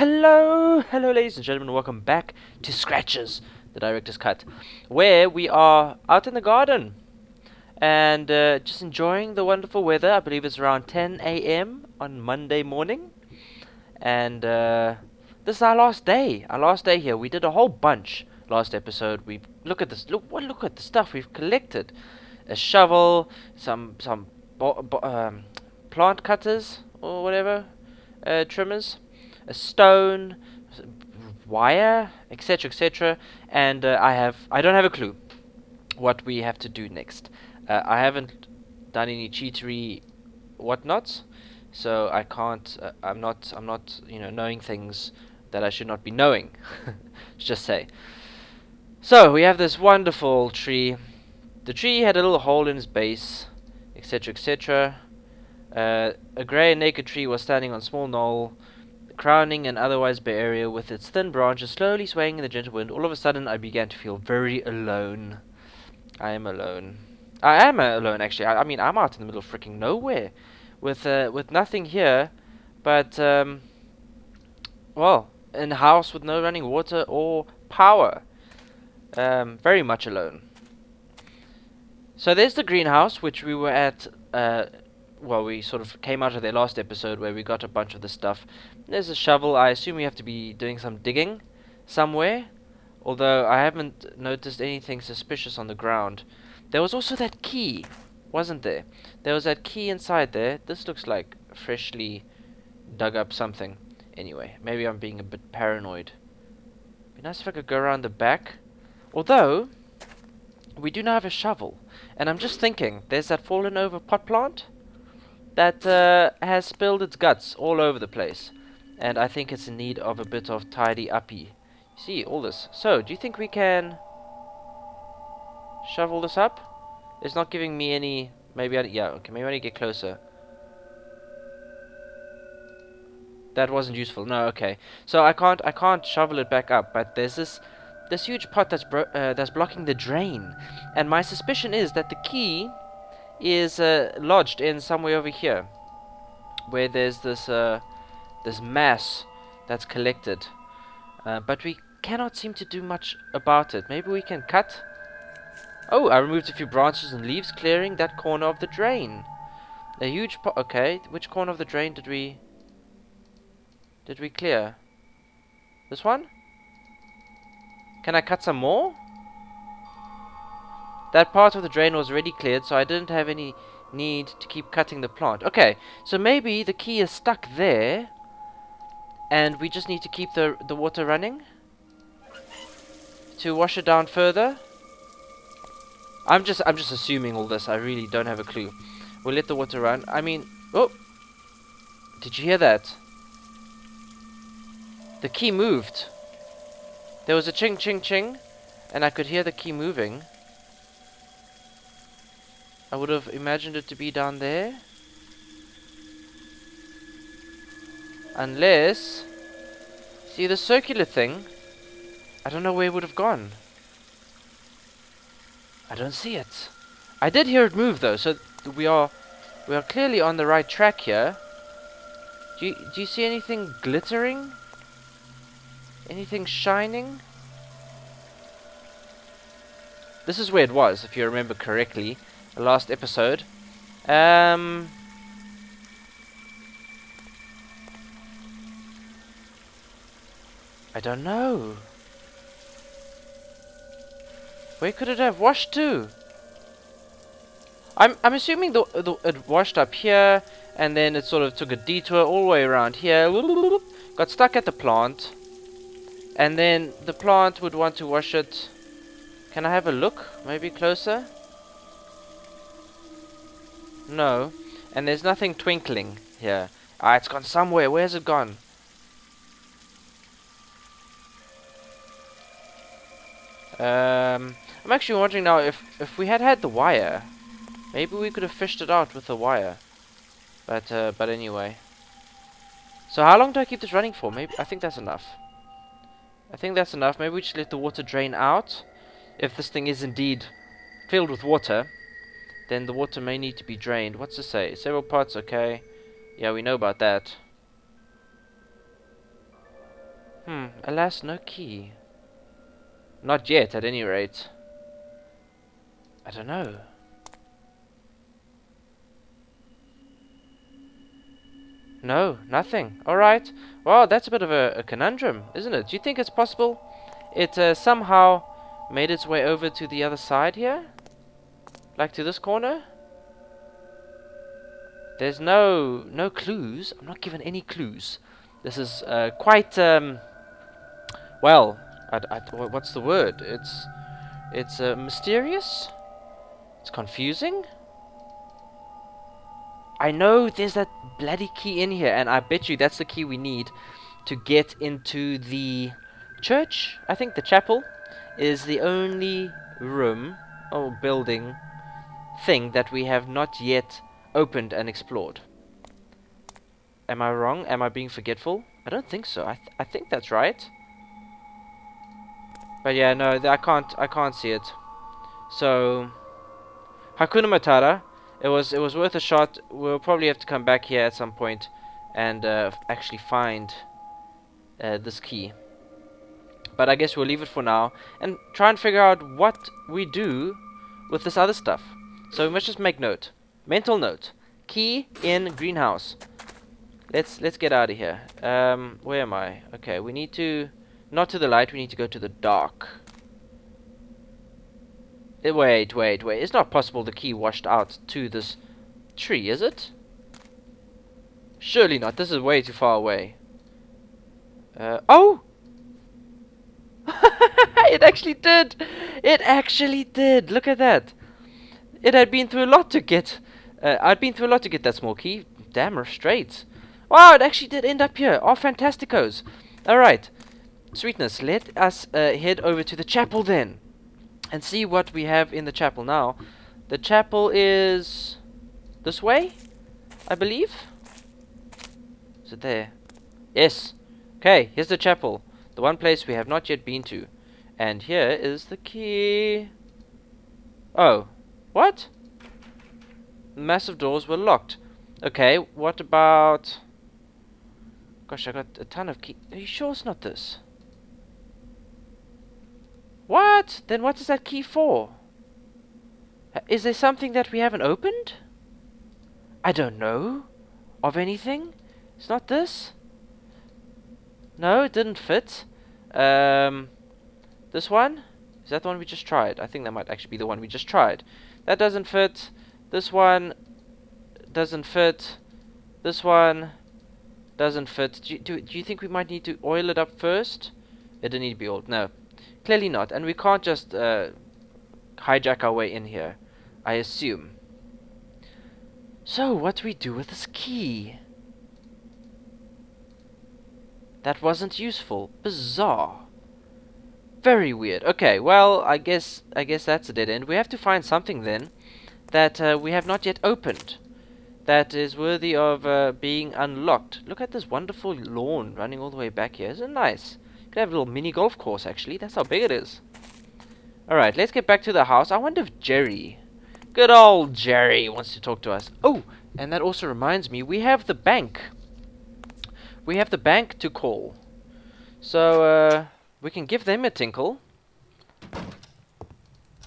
Hello, ladies and gentlemen, welcome back to Scratches, the director's cut, where we are out in the garden and just enjoying the wonderful weather. I believe it's around 10 a.m. on Monday morning, and this is our last day. Our last day here. We did a whole bunch last episode. We look at this. Look at the stuff we've collected: a shovel, some plant cutters or whatever, trimmers, a stone, wire, etc., etc. And I don't have a clue what we have to do next. I haven't done any cheatery whatnots, so I can't. I'm not knowing things that I should not be knowing. Let's just say. So we have this wonderful tree. The tree had a little hole in its base, etc., etc. A grey and naked tree was standing on a small knoll, crowning an otherwise bare area with its thin branches slowly swaying in the gentle wind. All of a sudden, I began to feel very alone. I am alone. I am alone, actually. I mean, I'm out in the middle of freaking nowhere, with nothing here, but well, in a house with no running water or power. Very much alone. So there's the greenhouse, which we were at. Well, we sort of came out of their last episode where we got a bunch of the stuff. There's a shovel. I assume we have to be doing some digging somewhere, although I haven't noticed anything suspicious on the ground. There was also that key, wasn't there? There was that key inside there. This looks like freshly dug up something. Anyway, maybe I'm being a bit paranoid. Be nice if I could go around the back. Although, we do now have a shovel. And I'm just thinking, there's that fallen over pot plant that has spilled its guts all over the place, and I think it's in need of a bit of tidy uppy. See all this. So, do you think we can shovel this up? It's not giving me any. Maybe yeah. Okay, maybe I need to get closer. That wasn't useful. No. Okay. So I can't shovel it back up. But there's this huge pot that's blocking the drain, and my suspicion is that the key is lodged in somewhere over here, where there's this mass that's collected, but we cannot seem to do much about it. Maybe we can cut. Oh, I removed a few branches and leaves, clearing that corner of the drain. A huge pot. Okay, which corner of the drain did we clear? This one? Can I cut some more? That part of the drain was already cleared, so I didn't have any need to keep cutting the plant. Okay, so maybe the key is stuck there, and we just need to keep the water running to wash it down further. I'm just assuming all this. I really don't have a clue. We'll let the water run. I mean, oh, did you hear that? The key moved. There was a ching ching ching, and I could hear the key moving. I would have imagined it to be down there. Unless... See the circular thing? I don't know where it would have gone. I don't see it. I did hear it move though, so we are clearly on the right track here. Do you see anything glittering? Anything shining? This is where it was, if you remember correctly. Last episode. I don't know. Where could it have washed to? I'm assuming it washed up here, and then it sort of took a detour all the way around here, got stuck at the plant, and then the plant would want to wash it. Can I have a look? Maybe closer? No, and there's nothing twinkling here. Ah, it's gone somewhere. Where's it gone? I'm actually wondering now if we had the wire, maybe we could have fished it out with the wire. But anyway. So how long do I keep this running for? Maybe I think that's enough. I think that's enough. Maybe we just let the water drain out. If this thing is indeed filled with water, then the water may need to be drained. What's it say? Several pots, okay. Yeah, we know about that. Alas, no key. Not yet, at any rate. I don't know. No, nothing. Alright. Well, that's a bit of a conundrum, isn't it? Do you think it's possible it somehow made its way over to the other side here? Like to this corner? There's no clues. I'm not given any clues. This is quite well. What's the word? It's mysterious. It's confusing. I know there's that bloody key in here, and I bet you that's the key we need to get into the church. I think the chapel is the only room or building thing that we have not yet opened and explored. Am I wrong? Am I being forgetful? I don't think so. I think that's right. But yeah, no, I can't see it. So Hakuna Matata. It was worth a shot. We'll probably have to come back here at some point and actually find this key. But I guess we'll leave it for now and try and figure out what we do with this other stuff. So we must just make note. Mental note. Key in greenhouse. Let's get out of here. Where am I? Okay, we need to not to the light. We need to go to the dark. Wait. It's not possible the key washed out to this tree, is it? Surely not. This is way too far away. Oh! It actually did! It actually did! Look at that! It had been through a lot to get... I'd been through a lot to get that small key. Damn straight. Wow, it actually did end up here. Oh, fantasticos. Alright. Sweetness, let us head over to the chapel then. And see what we have in the chapel now. The chapel is this way, I believe. Is it there? Yes. Okay, here's the chapel. The one place we have not yet been to. And here is the key. Oh. What? The massive doors were locked. Okay, what about... Gosh, I got a ton of keys. Are you sure it's not this? What? Then what is that key for? Is there something that we haven't opened? I don't know. Of anything? It's not this? No, it didn't fit. This one? Is that the one we just tried? I think that might actually be the one we just tried. That doesn't fit. This one doesn't fit. This one doesn't fit. Do you think we might need to oil it up first? It didn't need to be oiled. No. Clearly not, and we can't just hijack our way in here, I assume. So, what do we do with this key? That wasn't useful. Bizarre. Very weird. Okay, well, I guess that's a dead end. We have to find something then that we have not yet opened that is worthy of being unlocked. Look at this wonderful lawn running all the way back here. Isn't it nice? Could have a little mini golf course, actually. That's how big it is. Alright, let's get back to the house. I wonder if Jerry, good old Jerry, wants to talk to us. Oh, and that also reminds me, we have the bank. We have the bank to call. So, we can give them a tinkle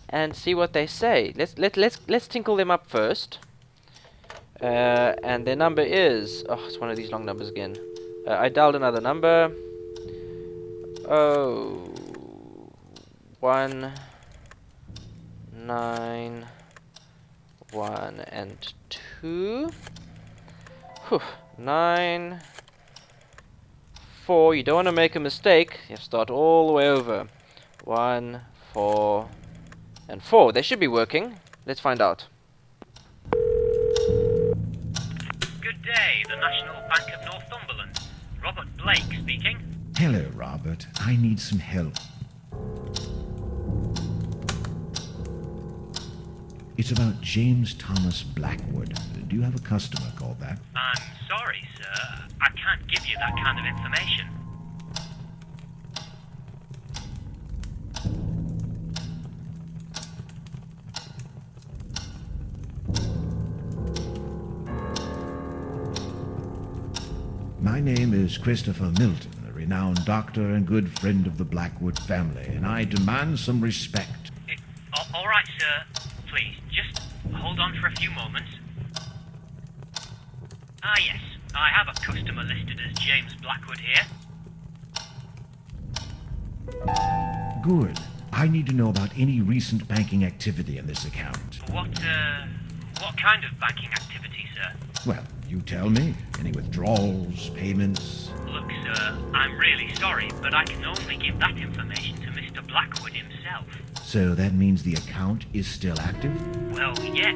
and see what they say. Let's tinkle them up first. And their number is... Oh, it's one of these long numbers again. I dialed another number. Oh, 1 9 1 and 2. Whew. 9 4. You don't want to make a mistake. You have to start all the way over. 1 4 and 4. They should be working. Let's find out. Good day, the National Bank of Northumberland. Robert Blake speaking. Hello, Robert. I need some help. It's about James Thomas Blackwood. Do you have a customer called that? I'm sorry, sir. I can't give you that kind of information. My name is Christopher Milton, renowned doctor and good friend of the Blackwood family, and I demand some respect. All right, sir. Please, just hold on for a few moments. Ah, yes. I have a customer listed as James Blackwood here. Good. I need to know about any recent banking activity in this account. What kind of banking activity, sir? Well, you tell me. Any withdrawals, payments? Look, sir, I'm really sorry, but I can only give that information to Mr. Blackwood himself. So that means the account is still active? Well, yeah.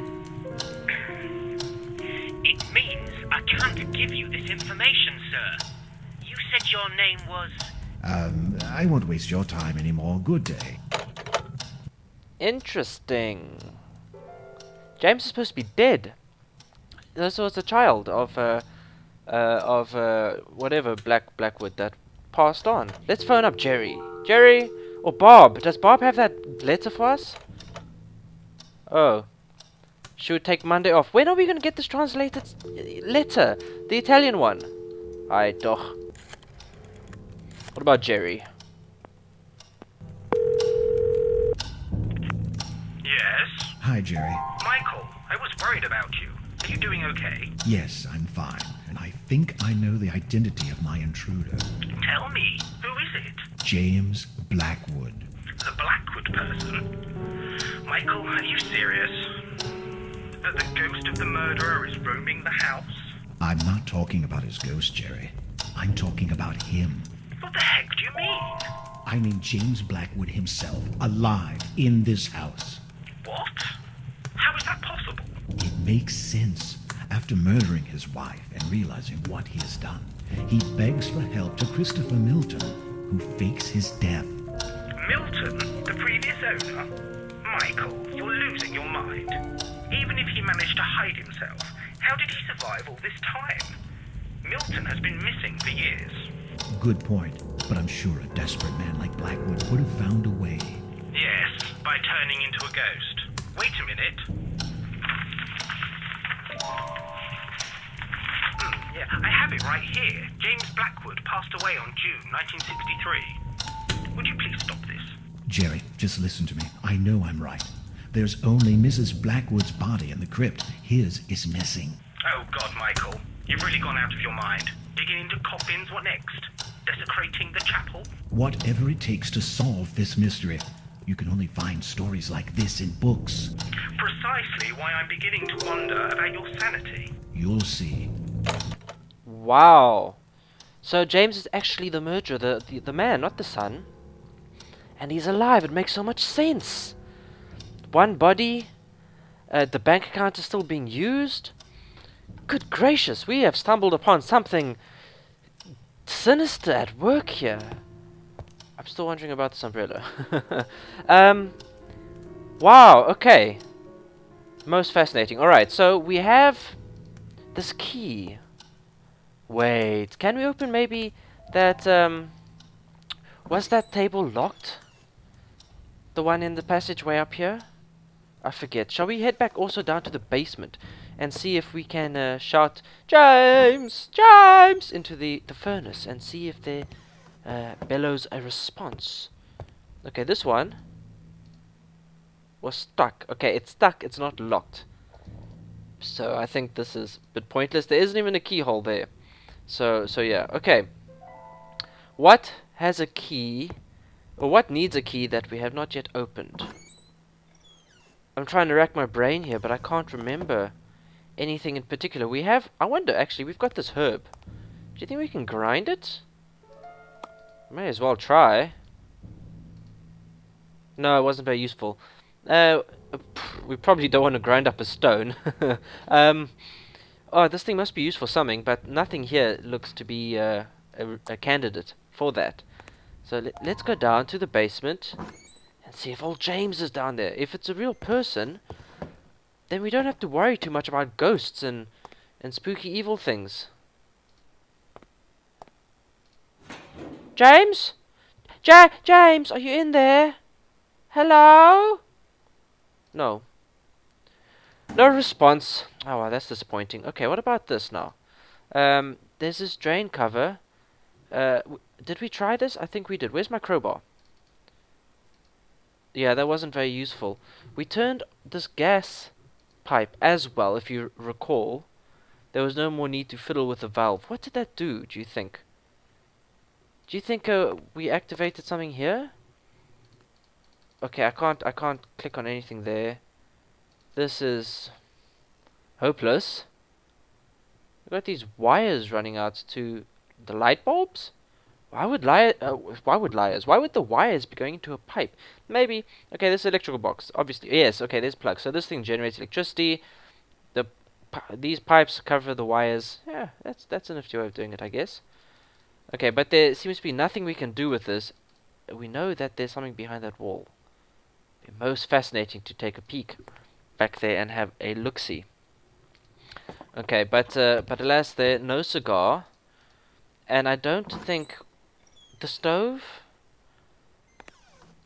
It means I can't give you this information, sir. You said your name was... I won't waste your time anymore. Good day. Interesting. James is supposed to be dead. This was a child of whatever Blackwood that passed on. Let's phone up Jerry. Jerry or Bob. Does Bob have that letter for us? Oh. She would take Monday off. When are we going to get this translated letter? The Italian one. Aye, doch. What about Jerry? Yes? Hi, Jerry. Michael, I was worried about you. Are you doing okay? Yes, I'm fine. And I think I know the identity of my intruder. Tell me, who is it? James Blackwood. The Blackwood person? Michael, are you serious? That the ghost of the murderer is roaming the house? I'm not talking about his ghost, Jerry. I'm talking about him. What the heck do you mean? I mean James Blackwood himself, alive, in this house. What? How is that possible? It makes sense. After murdering his wife and realizing what he has done, he begs for help to Christopher Milton, who fakes his death. Milton, the previous owner? Michael, you're losing your mind. Even if he managed to hide himself, how did he survive all this time? Milton has been missing for years. Good point, but I'm sure a desperate man like Blackwood would have found a way. Yes, by turning into a ghost. Wait a minute. Yeah, I have it right here. James Blackwood passed away on June 1963. Would you please stop this? Jerry, just listen to me. I know I'm right. There's only Mrs. Blackwood's body in the crypt. His is missing. Oh God, Michael. You've really gone out of your mind. Digging into coffins, what next? Desecrating the chapel? Whatever it takes to solve this mystery. You can only find stories like this in books. Precisely why I'm beginning to wonder about your sanity. You'll see. Wow. So James is actually the murderer, the man, not the son. And he's alive. It makes so much sense. One body. The bank account is still being used. Good gracious, we have stumbled upon something sinister at work here. I'm still wondering about this umbrella. Wow, okay. Most fascinating. Alright, so we have this key. Wait, can we open maybe that, was that table locked? The one in the passageway up here? I forget. Shall we head back also down to the basement and see if we can shout, James! James! Into the furnace and see if they bellows a response. Okay, this one was stuck. Okay, it's stuck. It's not locked. So I think this is a bit pointless. There isn't even a keyhole there. So yeah. Okay. What has a key, or what needs a key that we have not yet opened? I'm trying to rack my brain here, but I can't remember anything in particular. We have, I wonder, actually, we've got this herb. Do you think we can grind it? May as well try. No, it wasn't very useful. We probably don't want to grind up a stone. Oh, this thing must be used for something, but nothing here looks to be a candidate for that. So let's go down to the basement and see if old James is down there. If it's a real person, then we don't have to worry too much about ghosts and spooky evil things. James? James, are you in there? Hello? No. No response. Oh, wow, that's disappointing. Okay, what about this now? There's this drain cover. Did we try this? I think we did. Where's my crowbar? Yeah, that wasn't very useful. We turned this gas pipe as well, if you recall. There was no more need to fiddle with the valve. What did that do, do you think? Do you think we activated something here? Okay, I can't click on anything there. This is hopeless. We've got these wires running out to the light bulbs? Why would why would the wires be going into a pipe? Maybe, okay, this is electrical box, obviously. Yes, okay, there's plugs. So this thing generates electricity. These pipes cover the wires. Yeah, that's a nifty way of doing it, I guess. Okay, but there seems to be nothing we can do with this. We know that there's something behind that wall. It'd be most fascinating to take a peek back there and have a look-see. Okay, but alas, there no cigar, and I don't think the stove.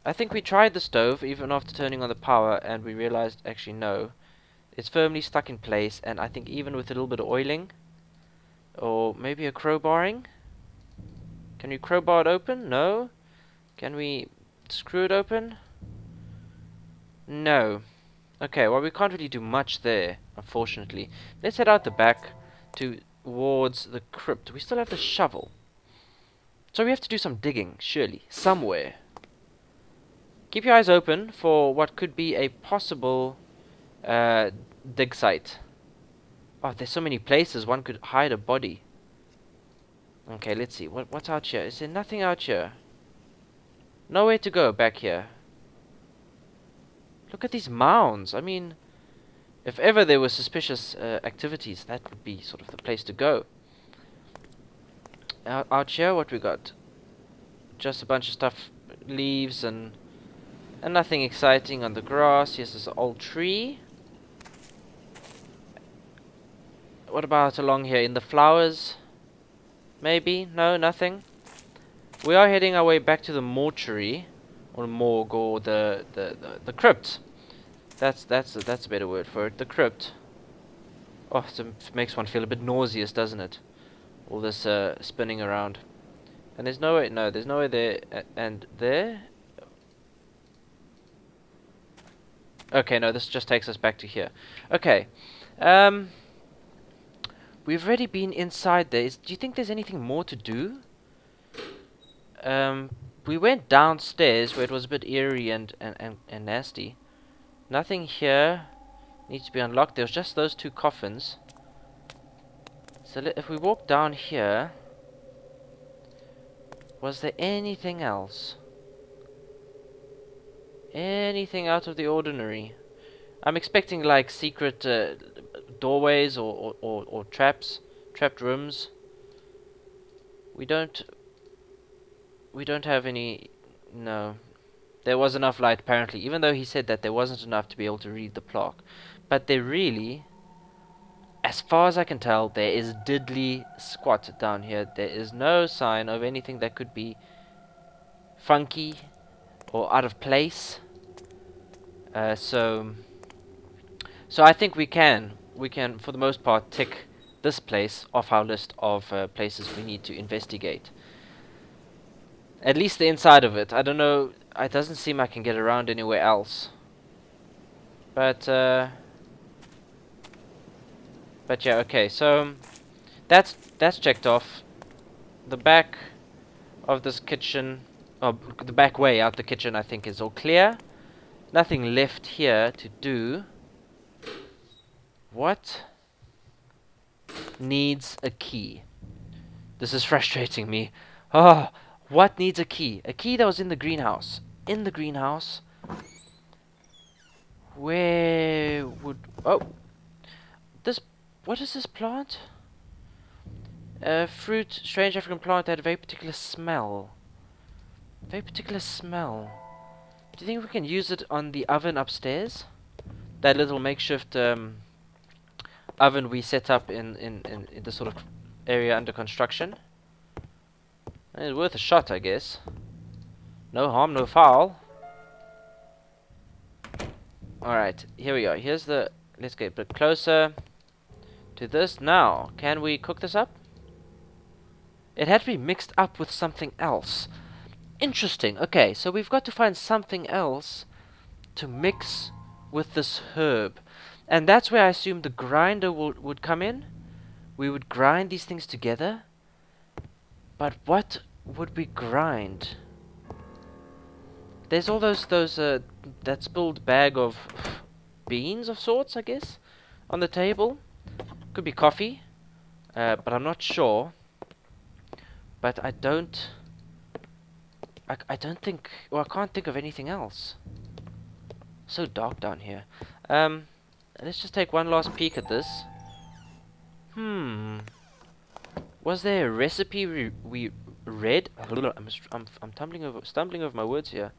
I think we tried the stove even after turning on the power, and we realized actually no, it's firmly stuck in place. And I think even with a little bit of oiling, or maybe a crowbarring. Can you crowbar it open? No. Can we screw it open? No. Okay, well, we can't really do much there, unfortunately. Let's head out the back towards the crypt. We still have the shovel. So we have to do some digging, surely, somewhere. Keep your eyes open for what could be a possible dig site. Oh, there's so many places one could hide a body. Okay, let's see. What's out here? Is there nothing out here? Nowhere to go back here. Look at these mounds. I mean, if ever there were suspicious activities, that would be sort of the place to go. Out here, what we got? Just a bunch of stuff, leaves and nothing exciting on the grass. Here's this old tree. What about along here in the flowers? Maybe? No, nothing. We are heading our way back to the mortuary, or morgue, or the crypt. That's a better word for it. The crypt. Oh, it makes one feel a bit nauseous, doesn't it? All this spinning around. And there's no way. No, there's no way there. And there. Okay, no, this just takes us back to here. Okay. We've already been inside there. Do you think there's anything more to do? We went downstairs where it was a bit eerie and nasty. Nothing here needs to be unlocked. There's just those two coffins. So if we walk down here, was there anything else? Anything out of the ordinary? I'm expecting like secret doorways or trapped rooms. We don't have any. No, there was enough light apparently, even though he said that there wasn't enough to be able to read the plaque. But there really, as far as I can tell, there is diddly squat down here. There is no sign of anything that could be funky or out of place. So I think we can for the most part tick this place off our list of places we need to investigate. At least the inside of it. I don't know. It doesn't seem I can get around anywhere else. But yeah, okay. So that's checked off. The back of this kitchen, the back way out the kitchen, I think is all clear. Nothing left here to do. What needs a key? This is frustrating me. Oh, what needs a key? A key that was in the greenhouse. In the greenhouse. Where would... Oh. This... What is this plant? A fruit, strange African plant that had a very particular smell. Very particular smell. Do you think we can use it on the oven upstairs? That little makeshift oven we set up in the sort of area under construction. It's worth a shot, I guess. No harm, no foul. Alright, here we are. Here's the... Let's get a bit closer to this. Now, can we cook this up? It had to be mixed up with something else. Interesting. Okay, so we've got to find something else to mix with this herb. And that's where I assume the grinder would come in. We would grind these things together. But what would we grind? There's all that spilled bag of beans of sorts, I guess, on the table. Could be coffee, but I'm not sure. But I don't think, well, I can't think of anything else. So dark down here. Let's just take one last peek at this. Was there a recipe we read? I'm stumbling over my words here.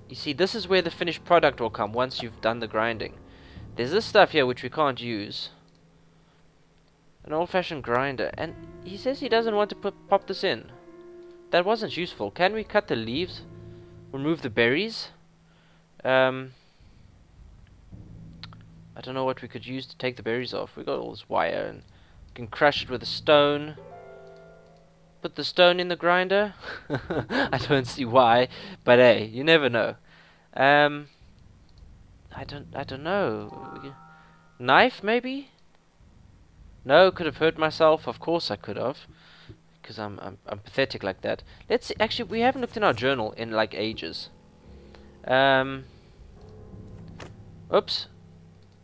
You see, this is where the finished product will come once you've done the grinding. There's this stuff here which we can't use. An old-fashioned grinder. And he says he doesn't want to pop this in. That wasn't useful. Can we cut the leaves? Remove the berries? I don't know what we could use to take the berries off. We got all this wire, and we can crush it with a stone. Put the stone in the grinder. I don't see why, but hey, you never know. I don't know. Knife maybe? No, could have hurt myself. Of course I could have, because I'm pathetic like that. Let's see. Actually, we haven't looked in our journal in like ages. Oops.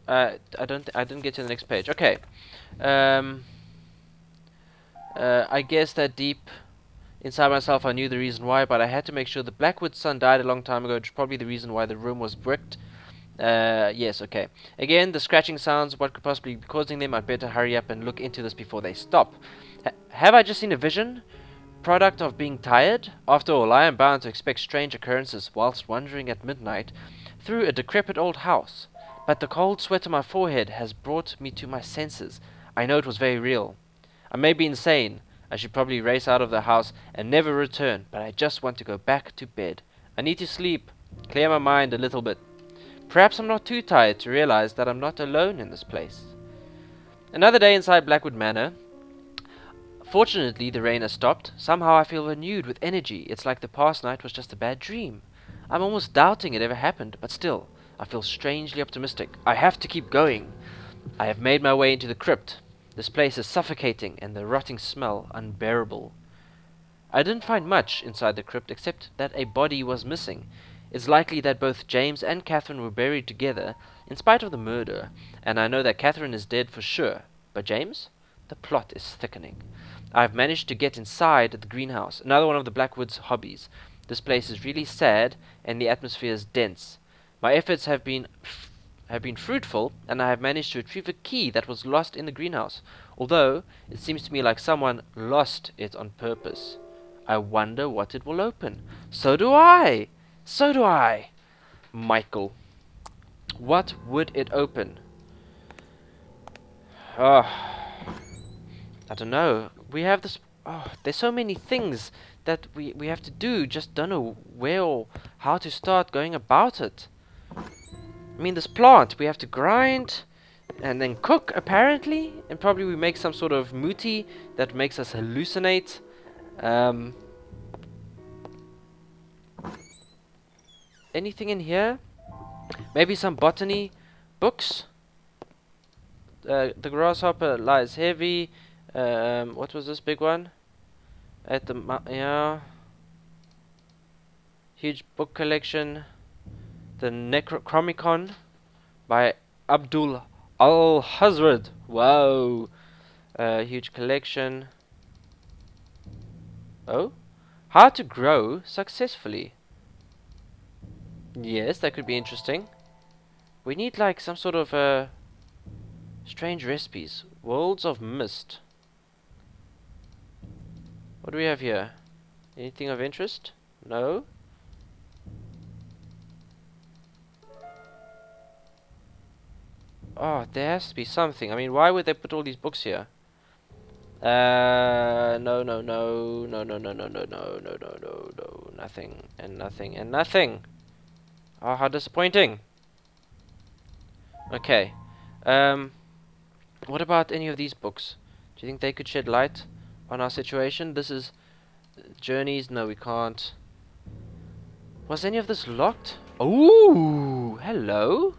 I didn't get to the next page. Okay. I guess that deep inside myself I knew the reason why, but I had to make sure the Blackwood's son died a long time ago, which is probably the reason why the room was bricked. Yes, okay. Again, the scratching sounds, what could possibly be causing them? I'd better hurry up and look into this before they stop. Have I just seen a vision? Product of being tired? After all, I am bound to expect strange occurrences whilst wandering at midnight through a decrepit old house. But the cold sweat on my forehead has brought me to my senses. I know it was very real. I may be insane. I should probably race out of the house and never return, but I just want to go back to bed. I need to sleep, clear my mind a little bit. Perhaps I'm not too tired to realize that I'm not alone in this place. Another day inside Blackwood Manor. Fortunately, the rain has stopped. Somehow I feel renewed with energy. It's like the past night was just a bad dream. I'm almost doubting it ever happened, but still, I feel strangely optimistic. I have to keep going. I have made my way into the crypt. This place is suffocating and the rotting smell unbearable. I didn't find much inside the crypt except that a body was missing. It's likely that both James and Catherine were buried together in spite of the murder, and I know that Catherine is dead for sure. But James? The plot is thickening. I've managed to get inside the greenhouse, another one of the Blackwood's hobbies. This place is really sad and the atmosphere is dense. My efforts have been fruitful, and I have managed to retrieve a key that was lost in the greenhouse, although it seems to me like someone lost it on purpose. I wonder what it will open. So do I! So do I! Micheal. What would it open? Oh, I don't know. We have this... Oh, there's so many things that we have to do. Just don't know where or how to start going about it. I mean, this plant, we have to grind and then cook, apparently. And probably we make some sort of muti that makes us hallucinate. Anything in here? Maybe some botany books? The grasshopper lies heavy. What was this big one? At the... yeah. Huge book collection. The Necronomicon by Abdul Al-Hazred. Wow. Huge collection. Oh? How to grow successfully. Yes, that could be interesting. We need like some sort of strange recipes. Worlds of Mist. What do we have here? Anything of interest? No? Oh, there has to be something. I mean, why would they put all these books here? No, no, no, no, no, no, no, no, no, no, no, no, nothing, and nothing, and nothing. Oh, how disappointing. Okay. What about any of these books? Do you think they could shed light on our situation. This is journeys. No, we can't. Was any of this locked? Ooh, hello.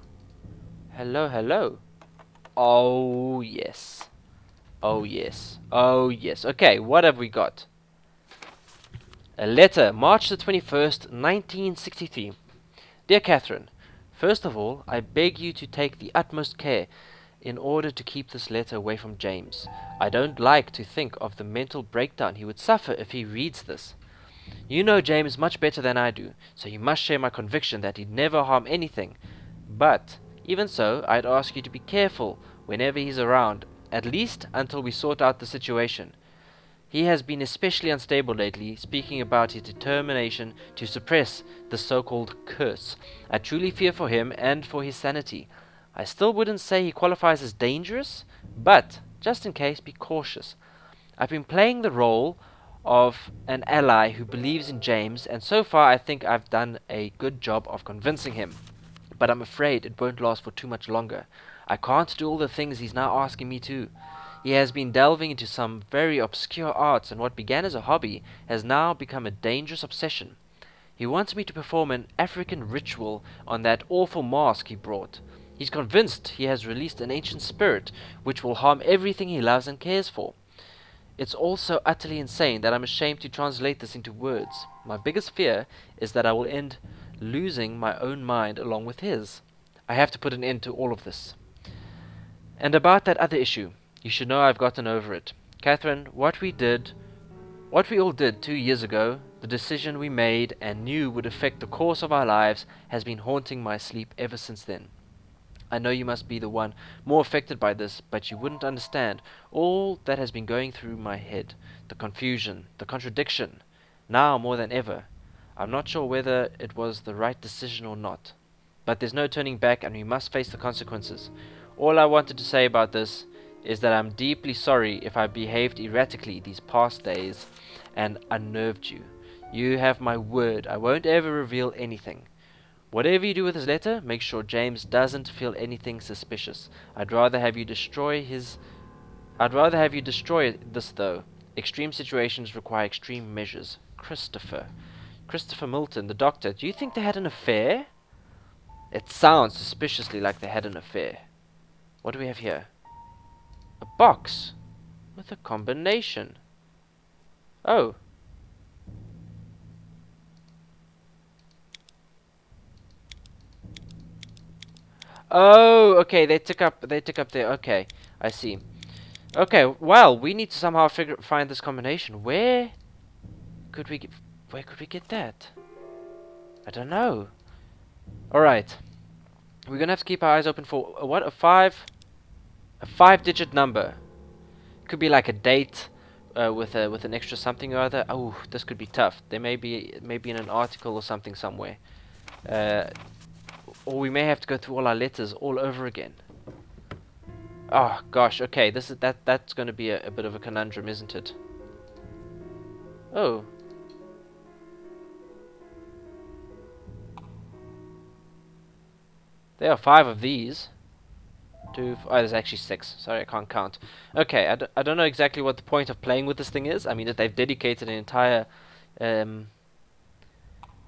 Hello, hello. Oh, yes. Oh, yes. Oh, yes. Okay, what have we got? A letter, March the 21st, 1963. Dear Catherine, first of all, I beg you to take the utmost care in order to keep this letter away from James. I don't like to think of the mental breakdown he would suffer if he reads this. You know James much better than I do, so you must share my conviction that he'd never harm anything. But, even so, I'd ask you to be careful whenever he's around, at least until we sort out the situation. He has been especially unstable lately, speaking about his determination to suppress the so-called curse. I truly fear for him and for his sanity. I still wouldn't say he qualifies as dangerous, but, just in case, be cautious. I've been playing the role of an ally who believes in James, and so far I think I've done a good job of convincing him. But I'm afraid it won't last for too much longer. I can't do all the things he's now asking me to. He has been delving into some very obscure arts, and what began as a hobby has now become a dangerous obsession. He wants me to perform an African ritual on that awful mask he brought. He's convinced he has released an ancient spirit which will harm everything he loves and cares for. It's all so utterly insane that I'm ashamed to translate this into words. My biggest fear is that I will end losing my own mind along with his. I have to put an end to all of this. And about that other issue, you should know I've gotten over it. Catherine, what we all did 2 years ago, the decision we made and knew would affect the course of our lives, has been haunting my sleep ever since then. I know you must be the one more affected by this, but you wouldn't understand all that has been going through my head. The confusion, the contradiction. Now more than ever. I'm not sure whether it was the right decision or not. But there's no turning back, and we must face the consequences. All I wanted to say about this is that I'm deeply sorry if I behaved erratically these past days and unnerved you. You have my word, I won't ever reveal anything. Whatever you do with his letter, make sure James doesn't feel anything suspicious. I'd rather have you destroy this, though. Extreme situations require extreme measures. Christopher Milton, the doctor. Do you think they had an affair? It sounds suspiciously like they had an affair. What do we have here? A box with a combination. Oh. Oh, okay, they took up there. Okay, I see. Okay, well, we need to somehow find this combination. Where could we get that? I don't know. All right. We're going to have to keep our eyes open for a 5-digit number. Could be like a date with an extra something or other. Oh, this could be tough. There may be in an article or something somewhere. Or we may have to go through all our letters all over again. Oh gosh, okay, that's going to be a bit of a conundrum, isn't it? Oh. There are 5 of these. There's actually 6. Sorry, I can't count. Okay, I don't know exactly what the point of playing with this thing is. I mean, that they've dedicated an entire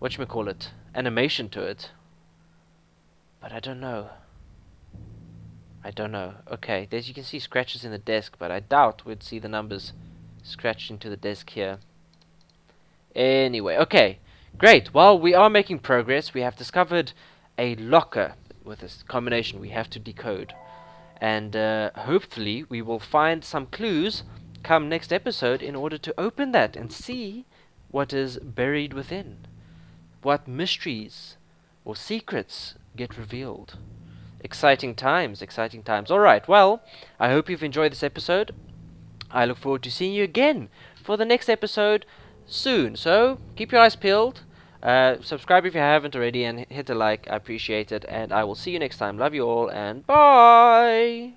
whatchamacallit, animation to it. But I don't know. Okay, as you can see scratches in the desk, but I doubt we'd see the numbers scratched into the desk here. Anyway, okay, great. Well, we are making progress. We have discovered a locker with this combination we have to decode. And hopefully we will find some clues come next episode in order to open that and see what is buried within. What mysteries or secrets get revealed. Exciting times, exciting times. Alright, well, I hope you've enjoyed this episode. I look forward to seeing you again for the next episode soon. So, keep your eyes peeled. Subscribe if you haven't already and hit a like. I appreciate it. And I will see you next time. Love you all and bye!